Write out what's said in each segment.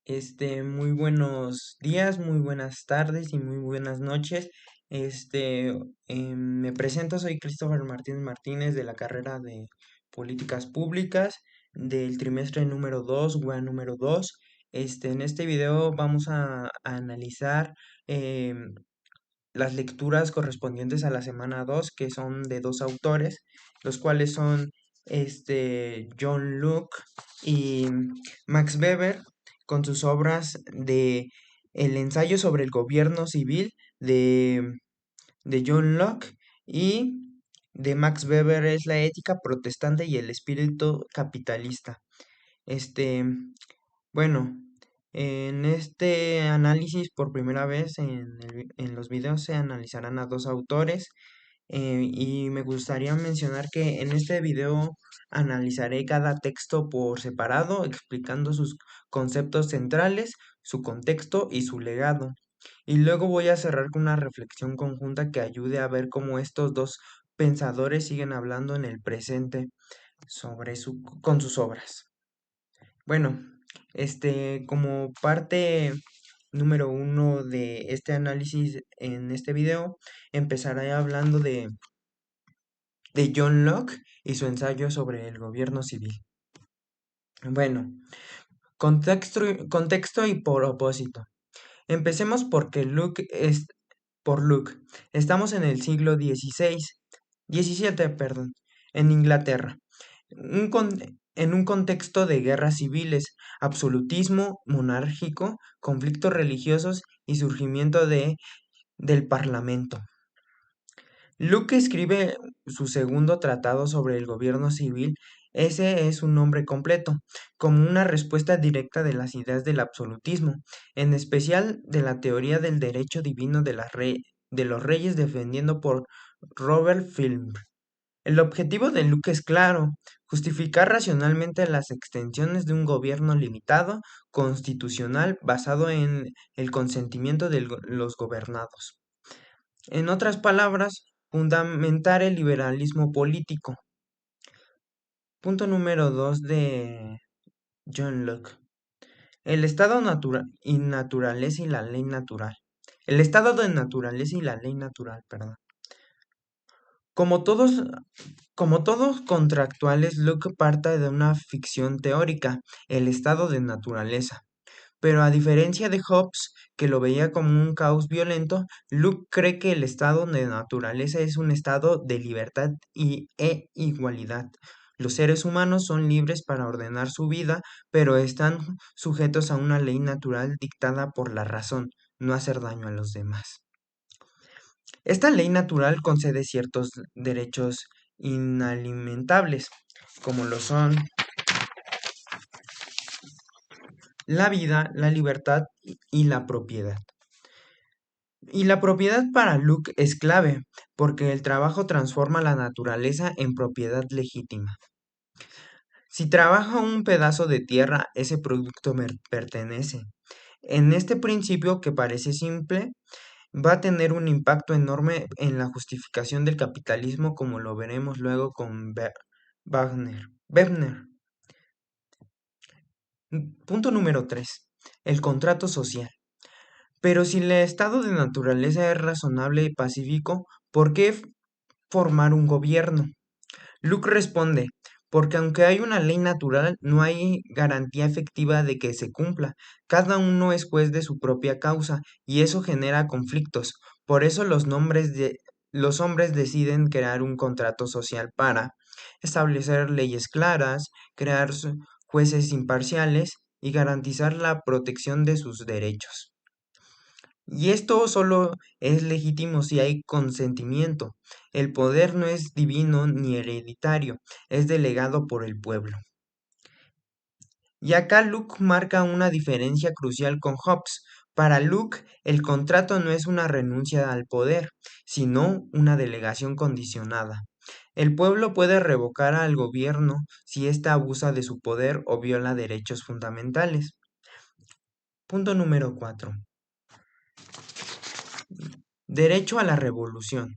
Muy buenos días, muy buenas tardes y muy buenas noches. Me presento, soy Christopher Martínez Martínez de la carrera de Políticas Públicas del trimestre número 2, WEA número 2. En este video vamos a analizar las lecturas correspondientes a la semana 2, que son de dos autores, los cuales son John Locke y Max Weber, con sus obras de El ensayo sobre el gobierno civil de John Locke y de Max Weber es la ética protestante y el espíritu capitalista. Este, bueno, en este análisis por primera vez en los videos se analizarán a dos autores, y me gustaría mencionar que en este video analizaré cada texto por separado, explicando sus conceptos centrales, su contexto y su legado. Y luego voy a cerrar con una reflexión conjunta que ayude a ver cómo estos dos pensadores siguen hablando en el presente con sus obras. Bueno, como parte número uno de este análisis en este video, empezaré hablando de John Locke y su ensayo sobre el gobierno civil. Bueno, contexto y propósito. Empecemos por Locke. Estamos en el siglo XVII, perdón, en Inglaterra. En un contexto de guerras civiles, absolutismo monárquico, conflictos religiosos y surgimiento del Parlamento. Luke escribe su segundo tratado sobre el gobierno civil, ese es su nombre completo, como una respuesta directa de las ideas del absolutismo, en especial de la teoría del derecho divino de los reyes defendiendo por Robert Film. El objetivo de Luke es claro: justificar racionalmente las extensiones de un gobierno limitado, constitucional, basado en el consentimiento de los gobernados. En otras palabras, fundamentar el liberalismo político. Punto número 2 de John Locke. El estado y naturaleza y la ley natural. El estado de naturaleza y la ley natural, perdón. Como todos, como todos contractuales, Locke parte de una ficción teórica, el estado de naturaleza. Pero a diferencia de Hobbes, que lo veía como un caos violento, Locke cree que el estado de naturaleza es un estado de libertad e igualdad. Los seres humanos son libres para ordenar su vida, pero están sujetos a una ley natural dictada por la razón: no hacer daño a los demás. Esta ley natural concede ciertos derechos inalimentables, como lo son la vida, la libertad y la propiedad. Y la propiedad para Luke es clave, porque el trabajo transforma la naturaleza en propiedad legítima. Si trabaja un pedazo de tierra, ese producto me pertenece. En este principio, que parece simple, va a tener un impacto enorme en la justificación del capitalismo, como lo veremos luego con Webner. Punto número 3. El contrato social. Pero si el estado de naturaleza es razonable y pacífico, ¿por qué formar un gobierno? Luke responde: porque aunque hay una ley natural, no hay garantía efectiva de que se cumpla. Cada uno es juez de su propia causa, y eso genera conflictos. Por eso los hombres deciden crear un contrato social para establecer leyes claras, crear jueces imparciales y garantizar la protección de sus derechos. Y esto solo es legítimo si hay consentimiento. El poder no es divino ni hereditario, es delegado por el pueblo. Y acá Luke marca una diferencia crucial con Hobbes. Para Luke, el contrato no es una renuncia al poder, sino una delegación condicionada. El pueblo puede revocar al gobierno si ésta abusa de su poder o viola derechos fundamentales. Punto número 4. Derecho a la revolución.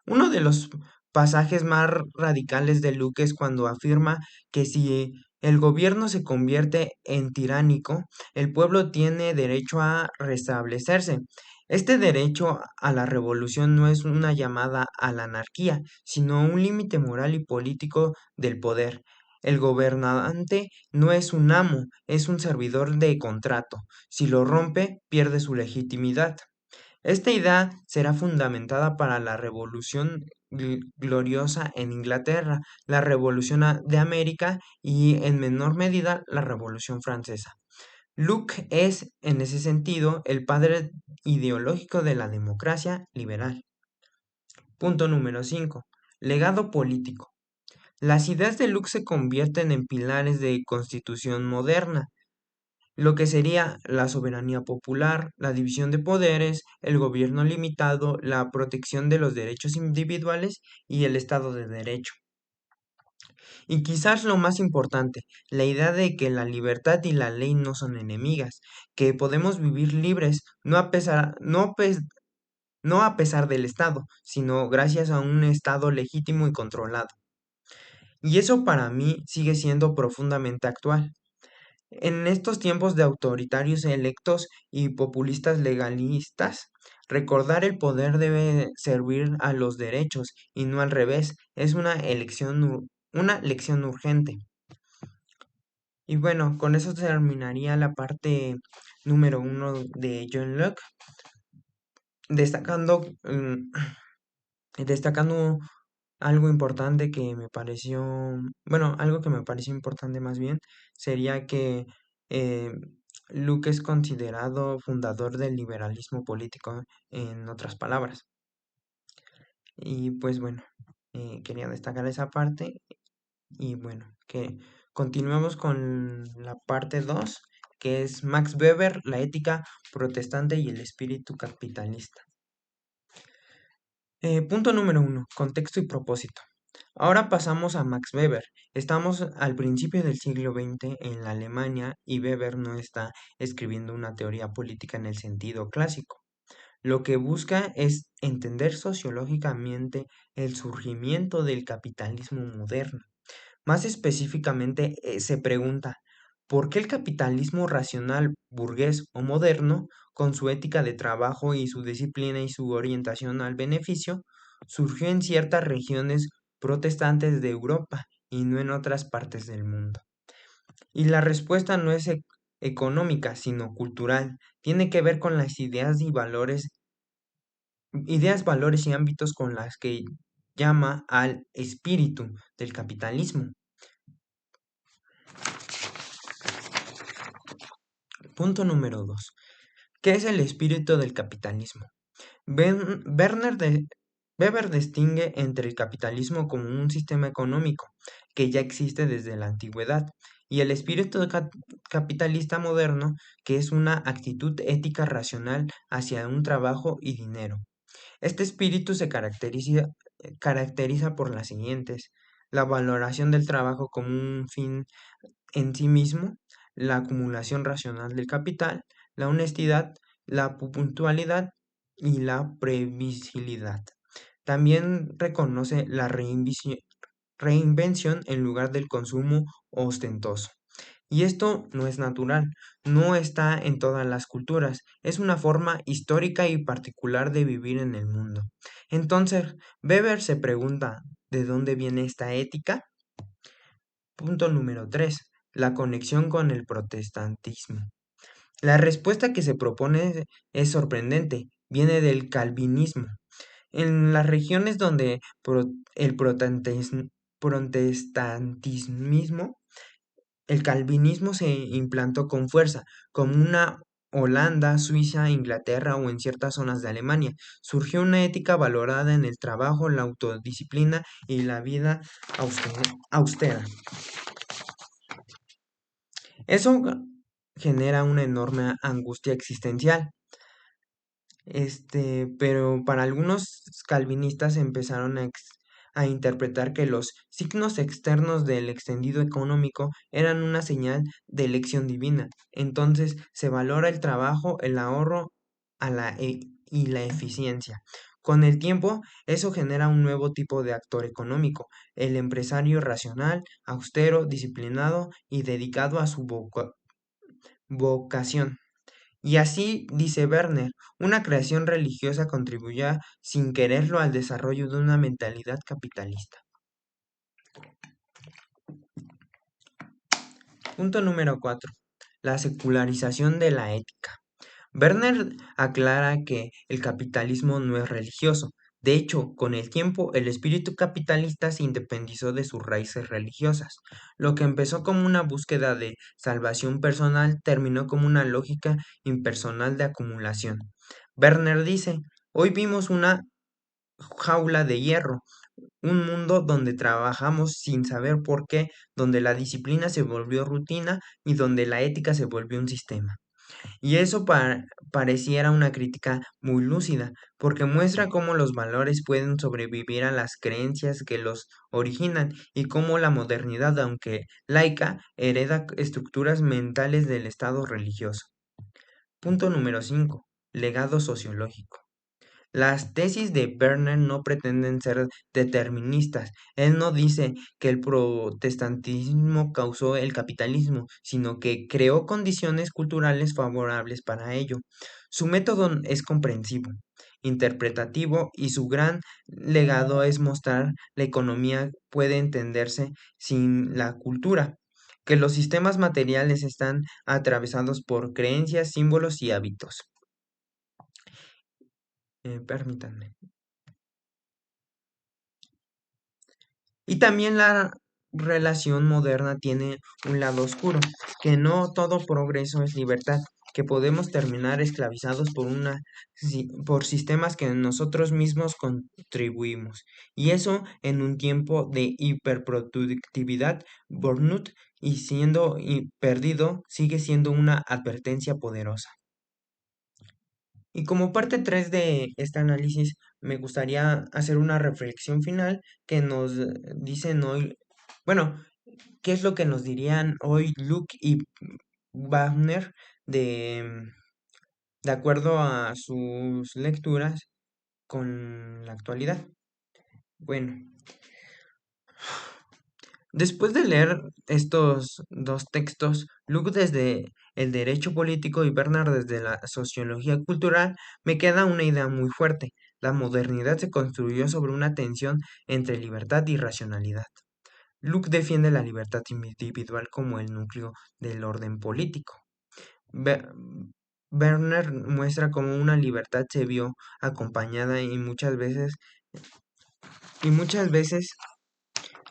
Uno de los pasajes más radicales de Luke es cuando afirma que si el gobierno se convierte en tiránico, el pueblo tiene derecho a restablecerse. Este derecho a la revolución no es una llamada a la anarquía, sino un límite moral y político del poder. El gobernante no es un amo, es un servidor de contrato. Si lo rompe, pierde su legitimidad. Esta idea será fundamentada para la Revolución Gloriosa en Inglaterra, la Revolución de América y en menor medida la Revolución Francesa. Locke es, en ese sentido, el padre ideológico de la democracia liberal. Punto número 5. Legado político. Las ideas de Locke se convierten en pilares de constitución moderna, lo que sería la soberanía popular, la división de poderes, el gobierno limitado, la protección de los derechos individuales y el Estado de Derecho. Y quizás lo más importante, la idea de que la libertad y la ley no son enemigas, que podemos vivir libres no a pesar del Estado, sino gracias a un Estado legítimo y controlado. Y eso para mí sigue siendo profundamente actual. En estos tiempos de autoritarios electos y populistas legalistas, recordar el poder debe servir a los derechos y no al revés. Es una lección urgente. Y bueno, con eso terminaría la parte número 1 de John Locke, destacando, destacando algo importante que me pareció, bueno, algo que me pareció importante más bien, sería que eh, Luke es considerado fundador del liberalismo político, en otras palabras. Y pues bueno, quería destacar esa parte y bueno, que continuemos con la parte 2 que es Max Weber, la ética protestante y el espíritu capitalista. Punto número 1, contexto y propósito. Ahora pasamos a Max Weber. Estamos al principio del siglo XX en la Alemania y Weber no está escribiendo una teoría política en el sentido clásico. Lo que busca es entender sociológicamente el surgimiento del capitalismo moderno. Más específicamente, se pregunta, ¿por qué el capitalismo racional burgués o moderno, con su ética de trabajo y su disciplina y su orientación al beneficio, surgió en ciertas regiones protestantes de Europa y no en otras partes del mundo? Y la respuesta no es económica, sino cultural. Tiene que ver con las ideas, valores y ámbitos con las que llama al espíritu del capitalismo. Punto número 2. ¿Qué es el espíritu del capitalismo? Ben- Werner de- Weber distingue entre el capitalismo como un sistema económico que ya existe desde la antigüedad y el espíritu capitalista moderno, que es una actitud ética racional hacia un trabajo y dinero. Este espíritu se caracteriza por las siguientes: la valoración del trabajo como un fin en sí mismo, la acumulación racional del capital, la honestidad, la puntualidad y la previsibilidad. También reconoce la reinvención en lugar del consumo ostentoso. Y esto no es natural, no está en todas las culturas, es una forma histórica y particular de vivir en el mundo. Entonces, Weber se pregunta, ¿de dónde viene esta ética? Punto número 3. La conexión con el protestantismo. La respuesta que se propone es sorprendente, viene del calvinismo. En las regiones donde el protestantismo, el calvinismo se implantó con fuerza, como una Holanda, Suiza, Inglaterra o en ciertas zonas de Alemania, surgió una ética valorada en el trabajo, la autodisciplina y la vida austera. Eso genera una enorme angustia existencial. Pero para algunos calvinistas empezaron a interpretar que los signos externos del extendido económico eran una señal de elección divina. Entonces se valora el trabajo, el ahorro y la eficiencia Con el tiempo, eso genera un nuevo tipo de actor económico, el empresario racional, austero, disciplinado y dedicado a su vocación. Y así, dice Werner, una creación religiosa contribuye sin quererlo al desarrollo de una mentalidad capitalista. Punto número 4. La secularización de la ética. Werner aclara que el capitalismo no es religioso. De hecho, con el tiempo, el espíritu capitalista se independizó de sus raíces religiosas. Lo que empezó como una búsqueda de salvación personal terminó como una lógica impersonal de acumulación. Werner dice, hoy vimos una jaula de hierro, un mundo donde trabajamos sin saber por qué, donde la disciplina se volvió rutina y donde la ética se volvió un sistema. Y eso pareciera una crítica muy lúcida, porque muestra cómo los valores pueden sobrevivir a las creencias que los originan y cómo la modernidad, aunque laica, hereda estructuras mentales del Estado religioso. Punto número 5. Legado sociológico. Las tesis de Werner no pretenden ser deterministas. Él no dice que el protestantismo causó el capitalismo, sino que creó condiciones culturales favorables para ello. Su método es comprensivo, interpretativo y su gran legado es mostrar la economía puede entenderse sin la cultura, que los sistemas materiales están atravesados por creencias, símbolos y hábitos. Permítanme. Y también la relación moderna tiene un lado oscuro, que no todo progreso es libertad, que podemos terminar esclavizados por sistemas que nosotros mismos contribuimos. Y eso en un tiempo de hiperproductividad, burnout y siendo perdido, sigue siendo una advertencia poderosa. Y como parte 3 de este análisis, me gustaría hacer una reflexión final que nos dicen hoy, bueno, qué es lo que nos dirían hoy Luke y Wagner de, de acuerdo a sus lecturas con la actualidad. Bueno, después de leer estos dos textos, Luke desde el derecho político y Bernard desde la sociología cultural, me queda una idea muy fuerte. La modernidad se construyó sobre una tensión entre libertad y racionalidad. Luke defiende la libertad individual como el núcleo del orden político. Werner muestra cómo una libertad se vio acompañada y muchas veces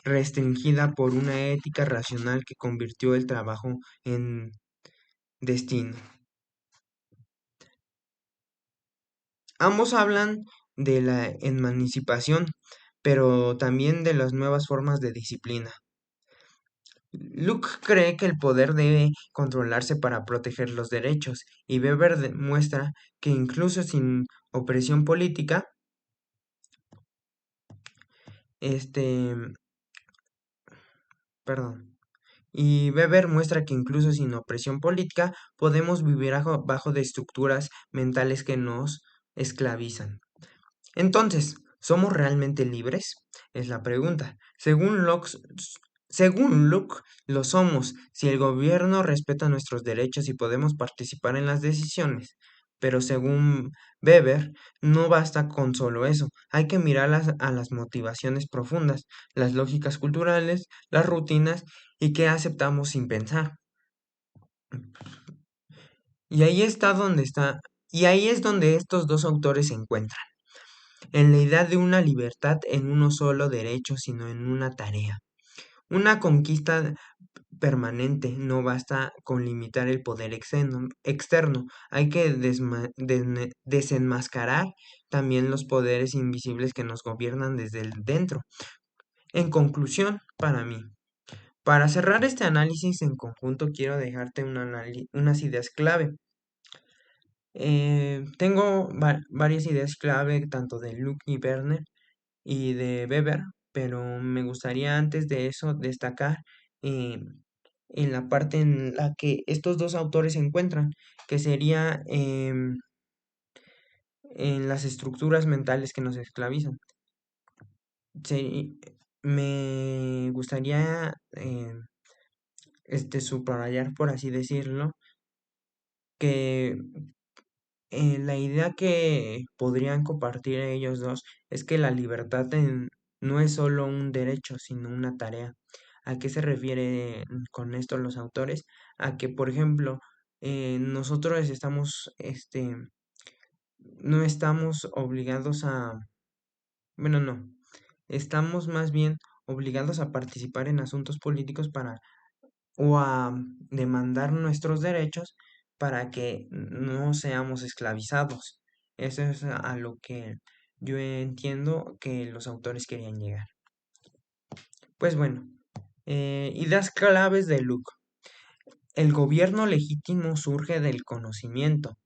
restringida por una ética racional que convirtió el trabajo en destino. Ambos hablan de la emancipación, pero también de las nuevas formas de disciplina. Luke cree que el poder debe controlarse para proteger los derechos, y Weber muestra que incluso sin opresión política, este, perdón, y Weber muestra que incluso sin opresión política podemos vivir bajo de estructuras mentales que nos esclavizan. Entonces, ¿somos realmente libres? Es la pregunta. Según Locke, lo somos si el gobierno respeta nuestros derechos y podemos participar en las decisiones. Pero según Weber, no basta con solo eso. Hay que mirar a las motivaciones profundas, las lógicas culturales, las rutinas y qué aceptamos sin pensar. Y ahí y ahí es donde estos dos autores se encuentran en la idea de una libertad en uno solo derecho, sino en una tarea. Una conquista permanente, no basta con limitar el poder externo, hay que desenmascarar también los poderes invisibles que nos gobiernan desde el dentro. En conclusión, para mí, para cerrar este análisis en conjunto, quiero dejarte unas ideas clave. Tengo varias ideas clave, tanto de Luke y Werner, y de Weber, pero me gustaría antes de eso destacar eh, en la parte en la que estos dos autores se encuentran, que sería en las estructuras mentales que nos esclavizan. Me gustaría subrayar, por así decirlo, que la idea que podrían compartir ellos dos es que la libertad no es solo un derecho, sino una tarea. ¿A qué se refiere con esto los autores? A que, por ejemplo, nosotros no estamos obligados bueno, no, estamos más bien obligados a participar en asuntos políticos o a demandar nuestros derechos para que no seamos esclavizados. Eso es a lo que yo entiendo que los autores querían llegar. Pues bueno, ideas claves de Luke. El gobierno legítimo surge del conocimiento.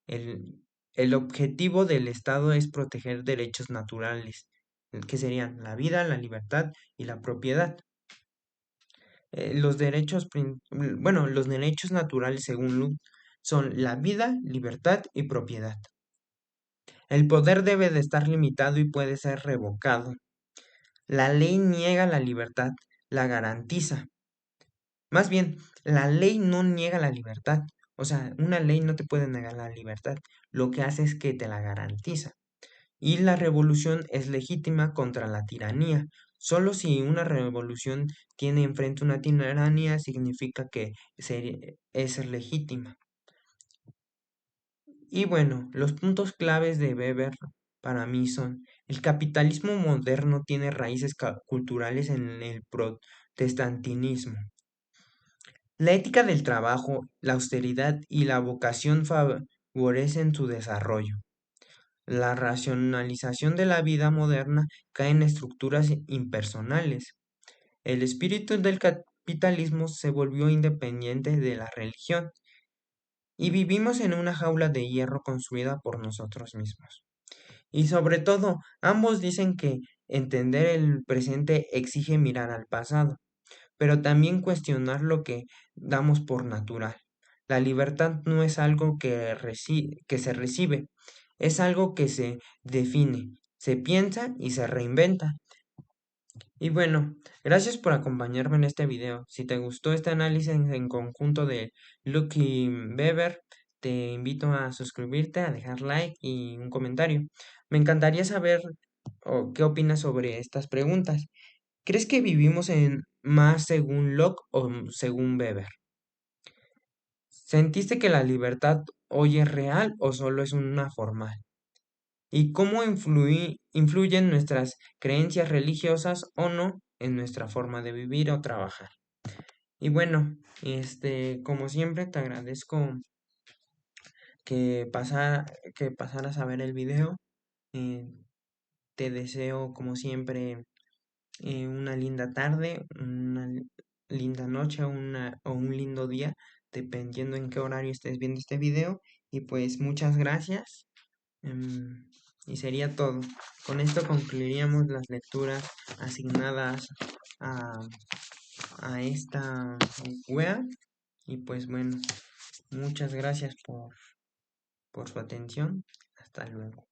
El, el objetivo del Estado es proteger derechos naturales, que serían la vida, la libertad y la propiedad. Los derechos naturales, según Luke, son la vida, libertad y propiedad. El poder debe de estar limitado y puede ser revocado. La ley niega la libertad, la garantiza. Más bien, la ley no niega la libertad. O sea, una ley no te puede negar la libertad. Lo que hace es que te la garantiza. Y la revolución es legítima contra la tiranía. Solo si una revolución tiene enfrente una tiranía significa que es legítima. Y bueno, los puntos claves de Weber para mí son: el capitalismo moderno tiene raíces culturales en el protestantismo. La ética del trabajo, la austeridad y la vocación favorecen su desarrollo. La racionalización de la vida moderna cae en estructuras impersonales. El espíritu del capitalismo se volvió independiente de la religión y vivimos en una jaula de hierro construida por nosotros mismos. Y sobre todo, ambos dicen que entender el presente exige mirar al pasado, pero también cuestionar lo que damos por natural. La libertad no es algo que se recibe, es algo que se define, se piensa y se reinventa. Y bueno, gracias por acompañarme en este video. Si te gustó este análisis en conjunto de Luke y Weber, te invito a suscribirte, a dejar like y un comentario. Me encantaría saber qué opinas sobre estas preguntas. ¿Crees que vivimos en más según Locke o según Weber? ¿Sentiste que la libertad hoy es real o solo es una formal? ¿Y cómo influyen nuestras creencias religiosas o no en nuestra forma de vivir o trabajar? Y bueno, como siempre, te agradezco que, que pasaras a ver el video. Eh, Te deseo, como siempre, una linda tarde, una linda noche o un lindo día, dependiendo en qué horario estés viendo este video. Y pues muchas gracias. Y sería todo. Con esto concluiríamos las lecturas asignadas a, a esta web. Y pues bueno, muchas gracias por su atención. Hasta luego.